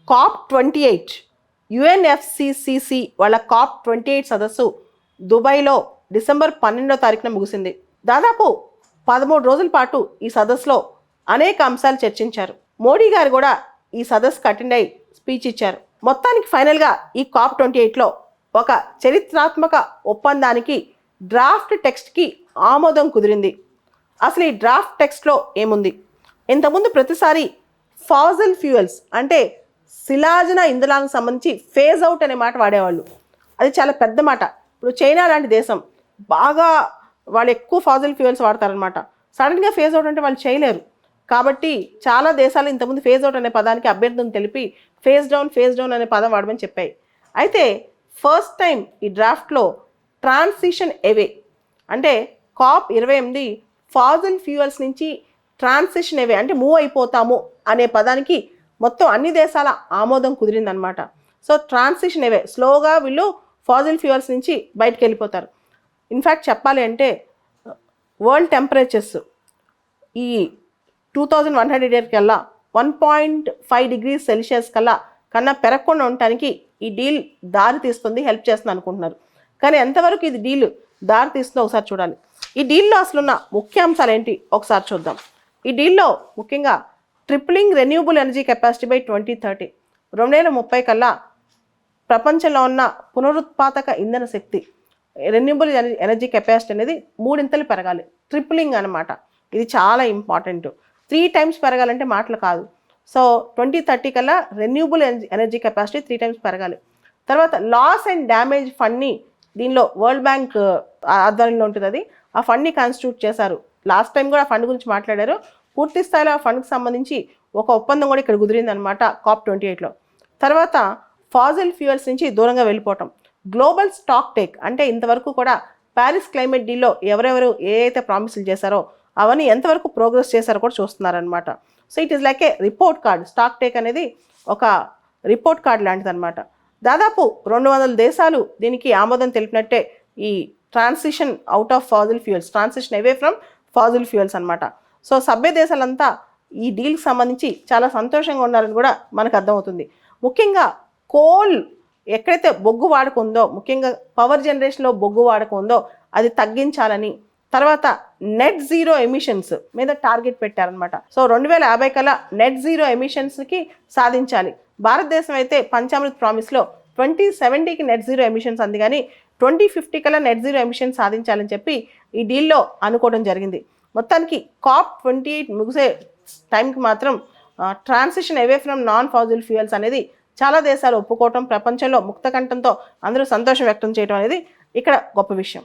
COP28 UNFCCC వాళ్ళ COP28 సదస్సు దుబాయ్లో డిసెంబర్ 12వ తారీఖున ముగిసింది. దాదాపు 13 రోజుల పాటు ఈ సదస్సులో అనేక అంశాలు చర్చించారు. మోడీ గారు కూడా ఈ సదస్సుకు అటెండ్ అయి స్పీచ్ ఇచ్చారు. మొత్తానికి ఫైనల్గా ఈ COP28లో ఒక చరిత్రాత్మక ఒప్పందానికి డ్రాఫ్ట్ టెక్స్ట్కి ఆమోదం కుదిరింది. అసలు ఈ డ్రాఫ్ట్ టెక్స్ట్లో ఏముంది? ఇంతకుముందు ప్రతిసారి ఫాజిల్ ఫ్యూయల్స్ అంటే శిలాజన ఇంధనాలకు సంబంధించి ఫేజ్ అవుట్ అనే మాట వాడేవాళ్ళు. అది చాలా పెద్ద మాట. ఇప్పుడు చైనా లాంటి దేశం బాగా వాళ్ళు ఎక్కువ ఫాజిల్ ఫ్యూయల్స్ వాడతారనమాట. సడన్గా ఫేజ్ అవుట్ అంటే వాళ్ళు చేయలేరు. కాబట్టి చాలా దేశాలు ఇంతకుముందు ఫేజ్ అవుట్ అనే పదానికి అభ్యర్థం తెలిపి ఫేజ్ డౌన్ అనే పదం వాడమని చెప్పాయి. అయితే ఫస్ట్ టైం ఈ డ్రాఫ్ట్లో ట్రాన్సిషన్ అవే అంటే COP28 ఫాజిల్ ఫ్యూయల్స్ నుంచి ట్రాన్సిషన్ అవే అంటే మూవ్ అయిపోతాము అనే పదానికి మొత్తం అన్ని దేశాల ఆమోదం కుదిరిందనమాట. సో ట్రాన్సిషన్ అవే స్లోగా వీళ్ళు ఫాజిల్ ఫ్యూయల్స్ నుంచి బయటకు వెళ్ళిపోతారు. ఇన్ఫ్యాక్ట్ చెప్పాలి అంటే వరల్డ్ టెంపరేచర్స్ ఈ 2100 ఇయర్ కల్లా 1.5 degrees Celsius కన్నా పెరగకుండా ఉండటానికి ఈ డీల్ దారి తీస్తుంది, హెల్ప్ చేస్తుంది అనుకుంటున్నారు. కానీ ఎంతవరకు ఇది డీల్ దారి తీస్తుందో ఒకసారి చూడాలి. ఈ డీల్లో అసలున్న ముఖ్య అంశాలు ఏంటి ఒకసారి చూద్దాం. ఈ డీల్లో ముఖ్యంగా tripling renewable energy capacity by 2030 2030 కల్లా ప్రపంచంలో ఉన్న పునరుత్పాదక ఇంధన శక్తి రెన్యూబుల్ ఎనర్జీ కెపాసిటీ అనేది 3 ఇంతలు పెరగాలి. ట్రిప్లింగ్ అనమాట. ఇది చాలా ఇంపార్టెంట్. 3 times పెరగాలంటే మాటలు కాదు. సో 2030 కల్లా రెన్యూబుల్ ఎనర్జీ కెపాసిటీ 3 times పెరగాలి. తర్వాత లాస్ అండ్ డ్యామేజ్ ఫండ్ని దీనిలో వరల్డ్ బ్యాంక్ ఆధ్వర్యంలో ఉంటుంది. అది ఆ ఫండ్ని కాన్స్టిట్యూట్ చేశారు. లాస్ట్ టైం కూడా ఆ ఫండ్ గురించి మాట్లాడారు. పూర్తి స్థాయిలో ఆ ఫండ్కి సంబంధించి ఒక ఒప్పందం కూడా ఇక్కడ కుదిరిందనమాట COP28లో. తర్వాత ఫాజిల్ ఫ్యూయల్స్ నుంచి దూరంగా వెళ్ళిపోవటం, గ్లోబల్ స్టాక్ టేక్ అంటే ఇంతవరకు కూడా ప్యారిస్ క్లైమేట్ డీల్లో ఎవరెవరు ఏ అయితే ప్రామిసులు చేశారో అవన్నీ ఎంతవరకు ప్రోగ్రెస్ చేశారో కూడా చూస్తున్నారనమాట. So it is like a report card. Stock take అనేది ఒక రిపోర్ట్ కార్డ్ లాంటిది అనమాట. దాదాపు 200 దేశాలు దీనికి ఆమోదం తెలిపినట్టే ఈ transition out of fossil fuels, transition away from fossil fuels అనమాట. సో సభ్య దేశాలంతా ఈ డీల్కి సంబంధించి చాలా సంతోషంగా ఉన్నారని కూడా మనకు అర్థమవుతుంది. ముఖ్యంగా కోల్ ఎక్కడైతే బొగ్గు వాడకం ఉందో, ముఖ్యంగా పవర్ జనరేషన్లో బొగ్గు వాడకం ఉందో అది తగ్గించాలని, తర్వాత నెట్ జీరో ఎమిషన్స్ మీద టార్గెట్ పెట్టారనమాట. సో 2050 కల్లా నెట్ జీరో ఎమిషన్స్కి సాధించాలి. భారతదేశం అయితే పంచామృత్ ప్రామిస్లో 2070కి నెట్ జీరో ఎమిషన్స్ అంది, కానీ 2050 కల్లా నెట్ జీరో ఎమిషన్స్ సాధించాలని చెప్పి ఈ డీల్లో అనుకోవడం జరిగింది. మొత్తానికి COP28 ముగిసే టైంకి మాత్రం transition away from non fossil fuels అనేది చాలా దేశాలు ఒప్పుకోవటం, ప్రపంచంలో ముక్తకంఠంతో అందరూ సంతోషం వ్యక్తం చేయడం అనేది ఇక్కడ గొప్ప విషయం.